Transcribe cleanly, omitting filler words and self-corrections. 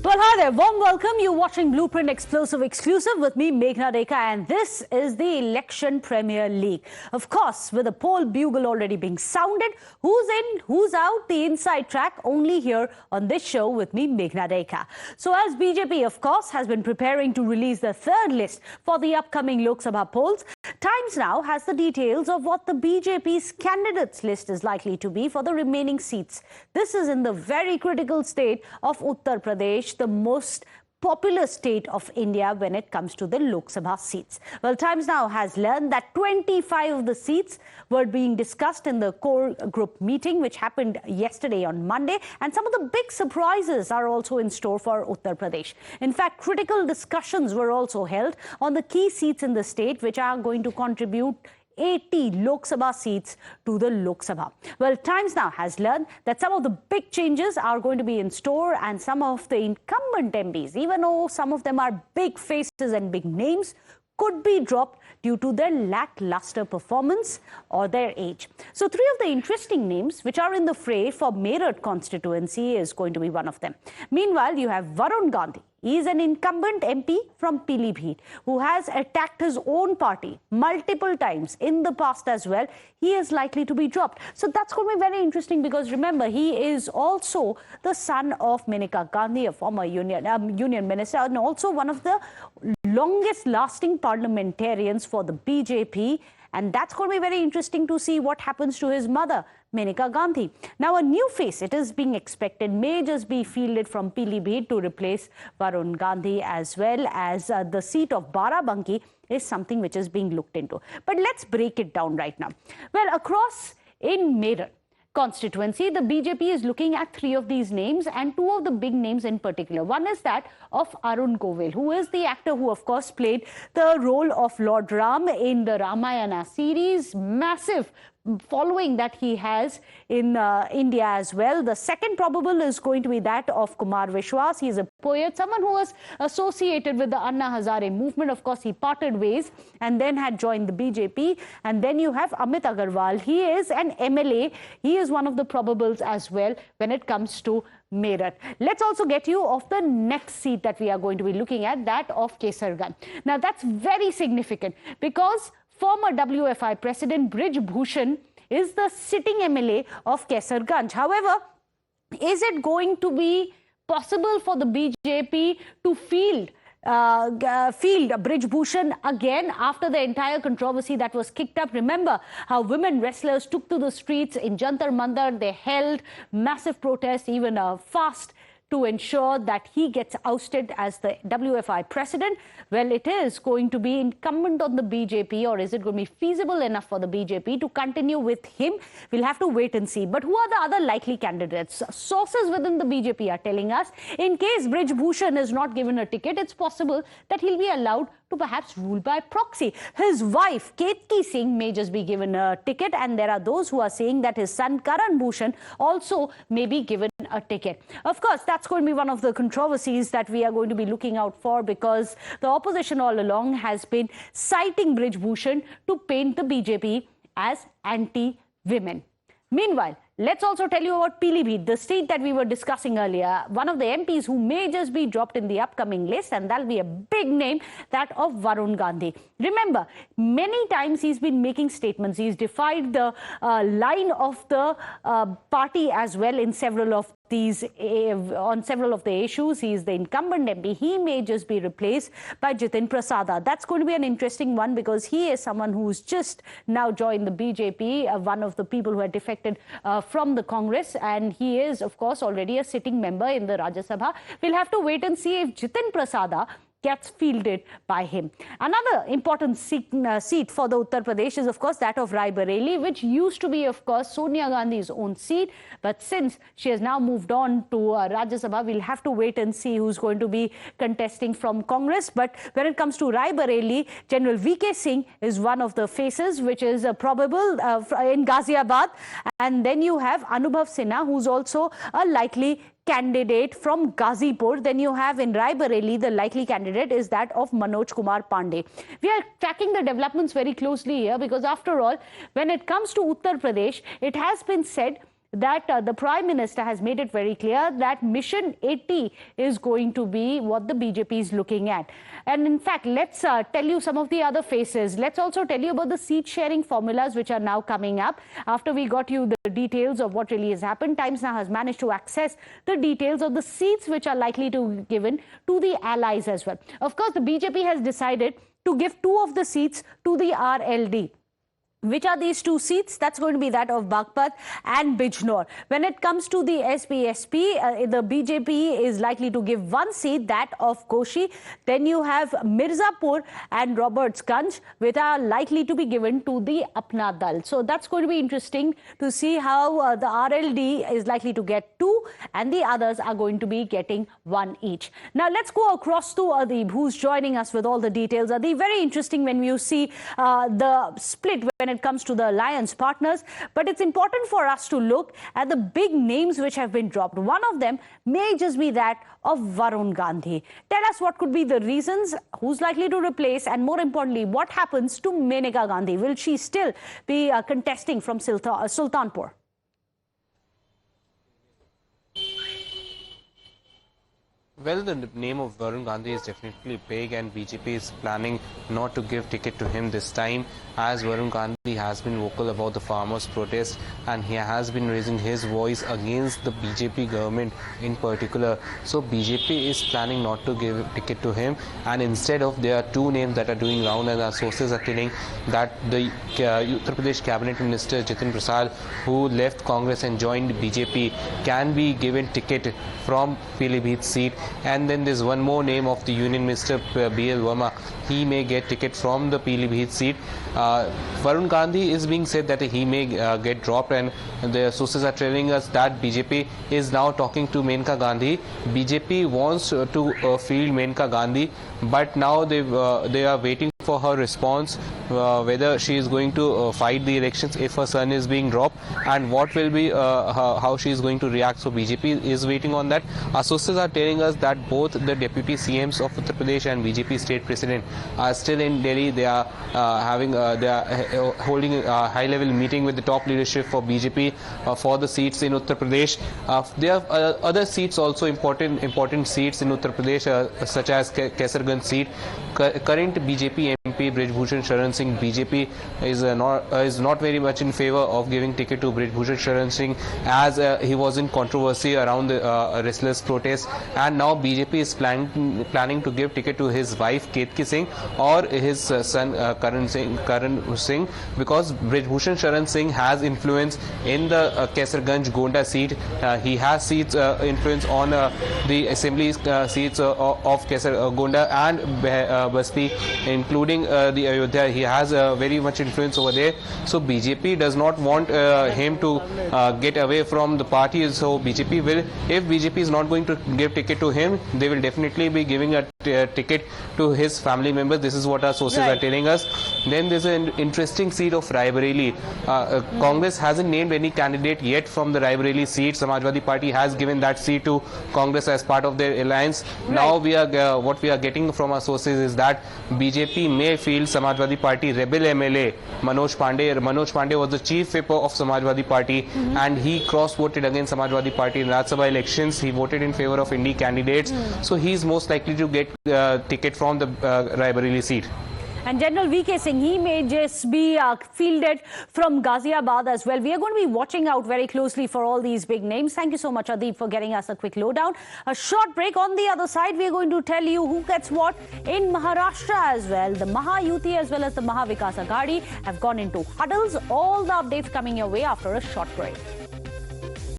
Well, hi there. Warm welcome. You're watching Blueprint Explosive Exclusive with me, Meghna Dekha, and this is the Election Premier League. Of course, with the poll bugle already being sounded, who's in, who's out, the inside track only here on this show with me, Meghna Dekha. So as BJP, of course, has been preparing to release the third list for the upcoming Lok Sabha polls, Times Now has the details of what the BJP's candidates list is likely to be for the remaining seats. This is in the very critical state of Uttar Pradesh, the most populous state of India when it comes to the Lok Sabha seats. Well, Times Now has learned that 25 of the seats were being discussed in the core group meeting, which happened yesterday on Monday. And some of the big surprises are also in store for Uttar Pradesh. In fact, critical discussions were also held on the key seats in the state, which are going to contribute 80 Lok Sabha seats to the Lok Sabha. Well, Times Now has learned that some of the big changes are going to be in store, and some of the incumbent MPs, even though some of them are big faces and big names, could be dropped due to their lackluster performance or their age. So three of the interesting names which are in the fray for Meerut constituency is going to be one of them. Meanwhile, you have Varun Gandhi. He is an incumbent MP from Pilibhit who has attacked his own party multiple times in the past as well. He is likely to be dropped. So that's going to be very interesting because remember, he is also the son of Maneka Gandhi, a former union minister, and also one of the longest lasting parliamentarians for the BJP. And that's going to be very interesting to see what happens to his mother, Maneka Gandhi. Now, a new face, it is being expected, may just be fielded from Pilibhit to replace Varun Gandhi, as well as the seat of Barabanki is something which is being looked into. But let's break it down right now. Well, across in Meerut constituency, the BJP is looking at three of these names, and two of the big names in particular. One is that of Arun Govil, who is the actor who, of course, played the role of Lord Ram in the Ramayana series. Massive following that he has in India as well. The second probable is going to be that of Kumar Vishwas. He is a poet, someone who was associated with the Anna Hazare movement. Of course, he parted ways and then had joined the BJP. And then you have Amit Agarwal. He is an MLA. He is one of the probables as well when it comes to Meerut. Let's also get you of the next seat that we are going to be looking at, that of Kaiserganj. Now, that's very significant because former WFI President Brij Bhushan is the sitting MLA of Kaiserganj. However, is it going to be possible for the BJP to field Brij Bhushan again after the entire controversy that was kicked up? Remember how women wrestlers took to the streets in Jantar Mantar. They held massive protests, even a fast, to ensure that he gets ousted as the WFI president. Well, it is going to be incumbent on the BJP, or is it going to be feasible enough for the BJP to continue with him? We'll have to wait and see. But who are the other likely candidates? Sources within the BJP are telling us, in case Brij Bhushan is not given a ticket, it's possible that he'll be allowed to perhaps rule by proxy. His wife, Ketki Singh, may just be given a ticket, and there are those who are saying that his son, Karan Bhushan, also may be given a ticket. Of course, that's going to be one of the controversies that we are going to be looking out for, because the opposition all along has been citing Brij Bhushan to paint the BJP as anti-women. Meanwhile, let's also tell you about Pilibhit, the state that we were discussing earlier. One of the MPs who may just be dropped in the upcoming list, and that'll be a big name, that of Varun Gandhi. Remember, many times he's been making statements. He's defied the line of the party as well in several of these on several of the issues. He is the incumbent MP. He may just be replaced by Jitin Prasada. That's going to be an interesting one because he is someone who's just now joined the BJP, one of the people who had defected from the Congress, and he is, of course, already a sitting member in the Rajya Sabha. We'll have to wait and see if Jitin Prasada gets fielded by him. Another important seat for the Uttar Pradesh is, of course, that of Rai Bareli, which used to be, of course, Sonia Gandhi's own seat. But since she has now moved on to Rajya Sabha, we'll have to wait and see who's going to be contesting from Congress. But when it comes to Rai Bareli, General VK Singh is one of the faces, which is probable in Ghaziabad. And then you have Anubhav Sinha, who's also a likely candidate from Ghazipur. Then you have in Rai Bareli, the likely candidate is that of Manoj Kumar Pandey. We are tracking the developments very closely here because after all, when it comes to Uttar Pradesh, it has been said that the Prime Minister has made it very clear that Mission 80 is going to be what the BJP is looking at. And in fact, let's tell you some of the other faces. Let's also tell you about the seat sharing formulas which are now coming up. After we got you the details of what really has happened, Times now has managed to access the details of the seats which are likely to be given to the allies as well. Of course, the BJP has decided to give 2 of the seats to the RLD. Which are these 2 seats? That's going to be that of Baghpat and Bijnor. When it comes to the SPSP, the BJP is likely to give 1 seat, that of Koshi. Then you have Mirzapur and Robertsganj, which are likely to be given to the Apna Dal. So that's going to be interesting to see how the RLD is likely to get 2 and the others are going to be getting 1 each. Now let's go across to Adib, who's joining us with all the details. Adib, very interesting when you see the split when it comes to the alliance partners, but it's important for us to look at the big names which have been dropped. One of them may just be that of Varun Gandhi. Tell us what could be the reasons, who's likely to replace, and more importantly, what happens to Maneka Gandhi? Will she still be contesting from Sultanpur? Well, the name of Varun Gandhi is definitely big, and BJP is planning not to give ticket to him this time, as Varun Gandhi has been vocal about the farmers' protest and he has been raising his voice against the BJP government in particular. So BJP is planning not to give ticket to him, and instead of, there are 2 names that are doing round, and our sources are telling that the Uttar Pradesh Cabinet Minister Jitin Prasad, who left Congress and joined BJP, can be given ticket from Pilibhit seat. And then there's one more name of the Union Minister B.L. Verma. He may get ticket from the Pilibhit seat. Varun Gandhi is being said that he may get dropped, and the sources are telling us that BJP is now talking to Maneka Gandhi. BJP wants to field Maneka Gandhi, but now they are waiting for her response, whether she is going to fight the elections if her son is being dropped, and what will be how she is going to react. So BJP is waiting on that. Our sources are telling us that both the deputy CMs of Uttar Pradesh and BJP state president are still in Delhi. They are holding a high-level meeting with the top leadership for BJP for the seats in Uttar Pradesh. There are other seats also, important seats in Uttar Pradesh, such as Kaiserganj seat. Current BJP MP Brij Bhushan Sharan Singh, BJP is not very much in favor of giving ticket to Brij Bhushan Sharan Singh, as he was in controversy around the restless protest, and now BJP is planning to give ticket to his wife Ketki Singh or his son Karan Singh, because Brij Bhushan Sharan Singh has influence in the Kaiserganj Gonda seat. He has seats influence on the assembly seats of Gonda and Basti, including the Ayodhya. He has very much influence over there. So BJP does not want him to get away from the party. So BJP will, if BJP is not going to give ticket to him, they will definitely be giving a ticket to his family members. This is what our sources are telling us. Then there's an interesting seat of Raebareli. Congress hasn't named any candidate yet from the Raebareli seat. Samajwadi Party has given that seat to Congress as part of their alliance. Now what we are getting from our sources is that BJP may field Samajwadi Party rebel MLA Manoj Pandey. Manoj Pandey was the chief whip of Samajwadi Party, and he cross-voted against Samajwadi Party in Lok Sabha Elections. He voted in favor of Indie candidates. So he's most likely to get ticket from the Raebareli seat. And General V.K. Singh, he may just be fielded from Ghaziabad as well. We are going to be watching out very closely for all these big names. Thank you so much, Adib, for getting us a quick lowdown. A short break. On the other side, we are going to tell you who gets what in Maharashtra as well. The Maha Yuti as well as the Maha Vikas Aghadi have gone into huddles. All the updates coming your way after a short break.